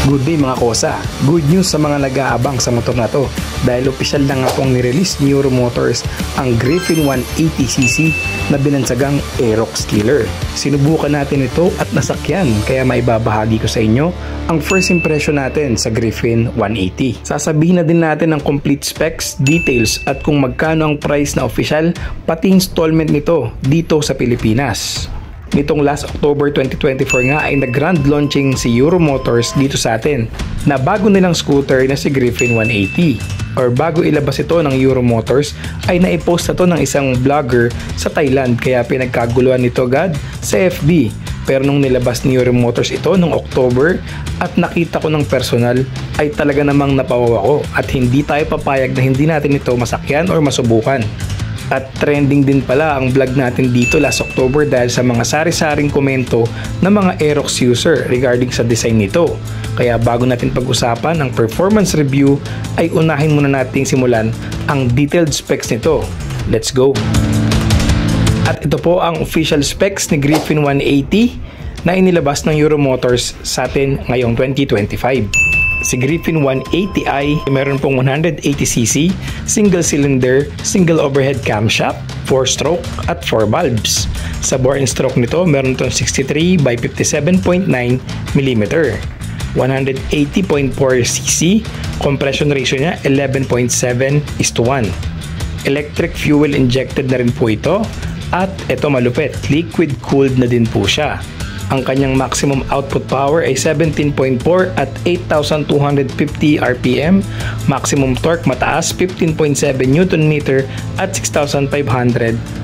Good day mga kosa. Good news sa mga nag-aabang sa motor na to dahil opisyal na nga pong nirelease ni Euro Motors ang Griffin 180cc na binansagang Aerox Killer. Sinubukan natin ito at nasakyan kaya maibabahagi ko sa inyo ang first impression natin sa Griffin 180. Sasabihin na din natin ang complete specs, details at kung magkano ang price na opisyal pati installment nito dito sa Pilipinas. Nitong last October 2024 nga ay nag-grand launching si Euro Motors dito sa atin na bago nilang scooter na si Griffin 180 or bago ilabas ito ng Euro Motors ay naipost na to ng isang vlogger sa Thailand kaya pinagkaguluhan nito agad sa FB. Pero nung nilabas ni Euro Motors ito noong October at nakita ko ng personal ay talaga namang napawaw ako at hindi tayo papayag na hindi natin ito masakyan or masubukan. At trending din pala ang vlog natin dito last October dahil sa mga sari-saring komento ng mga Aerox user regarding sa design nito. Kaya bago natin pag-usapan ang performance review ay unahin muna nating simulan ang detailed specs nito. Let's go! At ito po ang official specs ni Griffin 180 na inilabas ng Euro Motors sa atin ngayong 2025. Si Griffin 180i meron pong 180cc, single cylinder, single overhead camshaft, 4-stroke at 4 valves. Sa bore and stroke nito meron itong 63 by 57.9 mm, 180.4cc, compression ratio niya 11.7:1. Electric fuel injected na rin po ito at ito malupit, liquid cooled na din po siya. Ang kanyang maximum output power ay 17.4 at 8,250 RPM. Maximum torque mataas 15.7 Nm at 6,500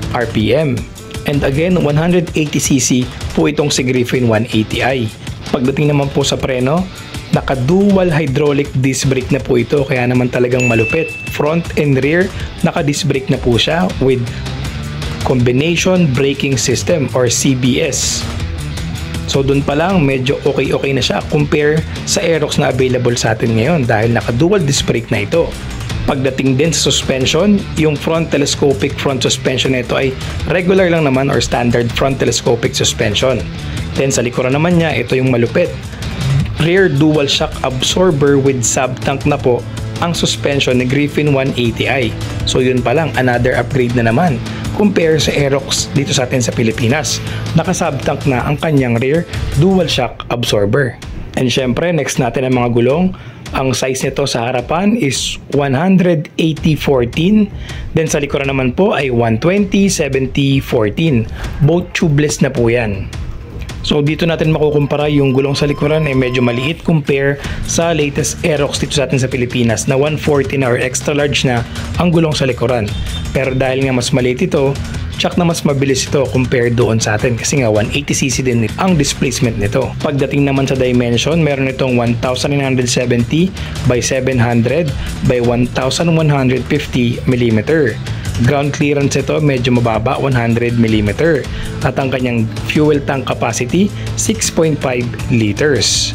RPM. And again, 180cc po itong si Griffin 180i. Pagdating naman po sa preno, naka-dual hydraulic disc brake na po ito kaya naman talagang malupit. Front and rear, naka-disc brake na po siya with combination braking system or CBS. So dun pa lang medyo okay na siya compare sa Aerox na available sa atin ngayon dahil naka-dual disc brake na ito. Pagdating din sa suspension, yung front telescopic front suspension nito ay regular lang naman or standard front telescopic suspension. Then sa likuran naman niya, ito yung malupit. Rear dual shock absorber with sub-tank na po ang suspension ni Griffin 180i. So yun pa lang, another upgrade na naman compare sa Aerox dito sa atin sa Pilipinas. Naka-subtank na ang kanyang rear dual shock absorber. And syempre, next natin ang mga gulong. Ang size nito sa harapan is 180/14. Then sa likuran naman po ay 120/70/14. Both tubeless na po yan. So dito natin makukumpara yung gulong sa likuran ay medyo maliit compare sa latest Aerox dito sa atin sa Pilipinas na 140 na or extra large na ang gulong sa likuran. Pero dahil nga mas maliit ito, tsak na mas mabilis ito compare doon sa atin kasi nga 180cc din ang displacement nito. Pagdating naman sa dimension, meron itong 1970 by 700 by 1150 mm. Ground clearance ito medyo mababa, 100 mm. At ang kanyang fuel tank capacity, 6.5 liters.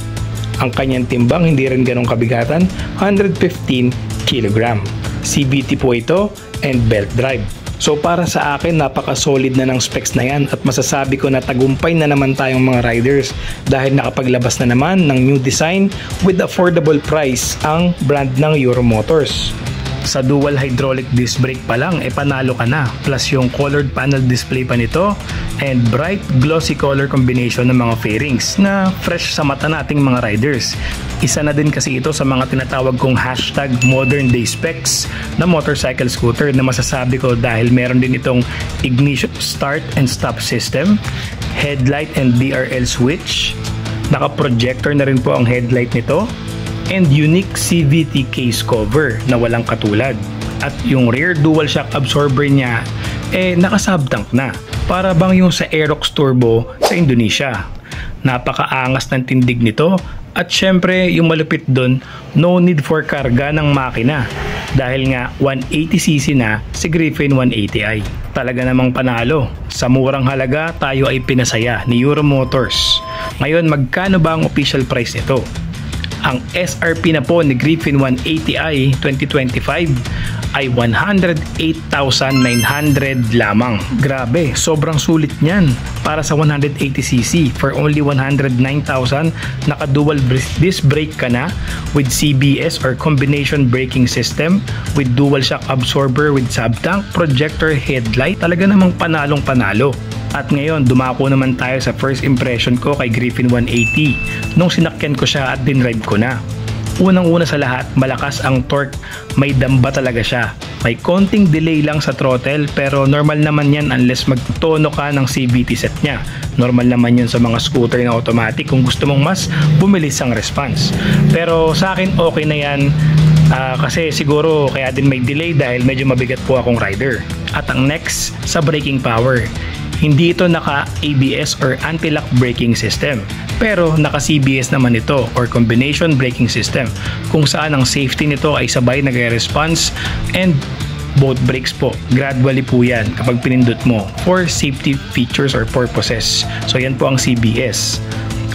Ang kanyang timbang hindi rin ganong kabigatan, 115 kg. CVT po ito and belt drive. So para sa akin, napaka-solid na ng specs na yan at masasabi ko na tagumpay na naman tayong mga riders dahil nakapaglabas na naman ng new design with affordable price ang brand ng Euro Motors. Sa dual hydraulic disc brake pa lang, panalo ka na. Plus yung colored panel display pa nito and bright glossy color combination ng mga fairings na fresh sa mata nating mga riders. Isa na din kasi ito sa mga tinatawag kong hashtag modern day specs na motorcycle scooter na masasabi ko dahil meron din itong ignition start and stop system, headlight and DRL switch, naka-projector na rin po ang headlight nito, and unique CVT case cover na walang katulad. At yung rear dual shock absorber niya naka-subtank na. Para bang yung sa Aerox Turbo sa Indonesia. Napakaangas ng tindig nito at syempre yung malupit doon, no need for karga ng makina dahil nga 180cc na si Griffin 180i. Talaga namang panalo. Sa murang halaga tayo ay pinasaya ni Euro Motors. Ngayon, magkano ba ang official price nito? Ang SRP na po ni Griffin 180i 2025 ay 108,900 lamang. Grabe, sobrang sulit niyan para sa 180cc for only 109,000. Naka dual disc brake ka na with CBS or combination braking system, with dual shock absorber, with sub-tank, projector headlight. Talaga namang panalong panalo. At ngayon, dumako naman tayo sa first impression ko kay Griffin 180 nung sinakyan ko siya at dinrive ko na. Unang-una sa lahat, malakas ang torque, may damba talaga siya. May konting delay lang sa throttle pero normal naman yan unless magtono ka ng CVT set niya. Normal naman yun sa mga scooter na automatic kung gusto mong mas bumilis ang response. Pero sa akin okay na yan kasi siguro kaya din may delay dahil medyo mabigat po akong rider. At ang next, sa braking power. Hindi ito naka-ABS or anti-lock braking system. Pero naka-CBS naman ito or combination braking system kung saan ang safety nito ay sabay nagre-response and both brakes po. Gradually po yan kapag pinindot mo for safety features or purposes. So yan po ang CBS.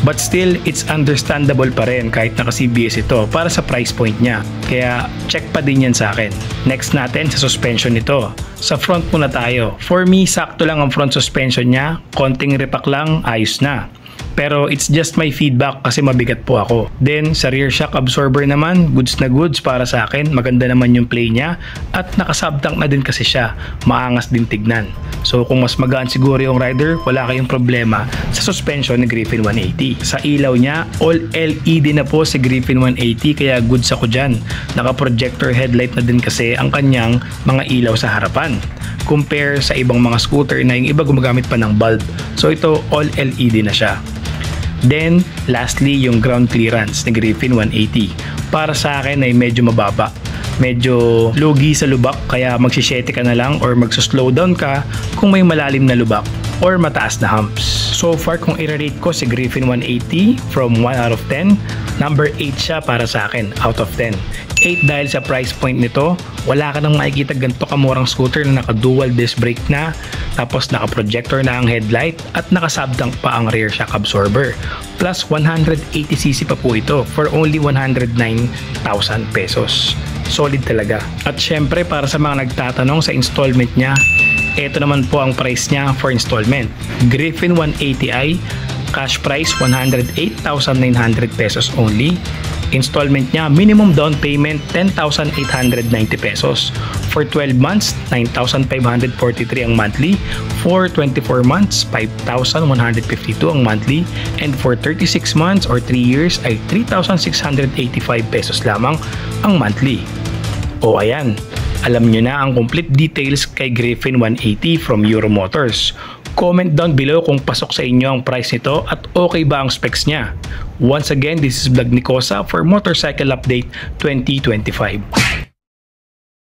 But still, it's understandable pa rin kahit naka-CBS ito para sa price point niya. Kaya check pa din yan sa akin. Next natin sa suspension nito. Sa front muna tayo. For me, sakto lang ang front suspension niya. Konting repack lang, ayos na. Pero it's just my feedback kasi mabigat po ako. Then sa rear shock absorber naman, goods na goods para sa akin. Maganda naman yung play niya at naka-subtank na din kasi siya. Maangas din tignan. So kung mas magaan siguro yung rider, wala kayong problema sa suspension ni Griffin 180. Sa ilaw niya, all LED na po si Griffin 180 kaya goods ako dyan. Naka-projector headlight na din kasi ang kanyang mga ilaw sa harapan. Compare sa ibang mga scooter na yung iba gumagamit pa ng bulb. So ito all LED na siya. Then, lastly, yung ground clearance ni Griffin 180. Para sa akin ay medyo mababa. Medyo lugi sa lubak kaya magsisete ka na lang or magsuslow down ka kung may malalim na lubak or mataas na humps. So far, kung i-rate ko si Griffin 180 from 1 out of 10, number 8 siya para sa akin out of 10. 8 dahil sa price point nito, wala ka nang makikita ganito kamurang scooter na naka-dual disc brake na, tapos naka-projector na ang headlight at naka-subtank pa ang rear shock absorber. Plus 180cc pa po ito for only 109,000 pesos. Solid talaga. At syempre para sa mga nagtatanong sa installment niya, ito naman po ang price niya for installment. Griffin 180i, cash price 108,900 pesos only. Installment niya, minimum down payment 10,890 pesos. For 12 months, 9,543 ang monthly. For 24 months, 5,152 ang monthly. And for 36 months or 3 years ay 3,685 pesos lamang ang monthly. O ayan, alam nyo na ang complete details kay Griffin 180 from Euro Motors. Comment down below kung pasok sa inyo ang price nito at okay ba ang specs niya. Once again, this is Vlog ni Kosa for Motorcycle Update 2025.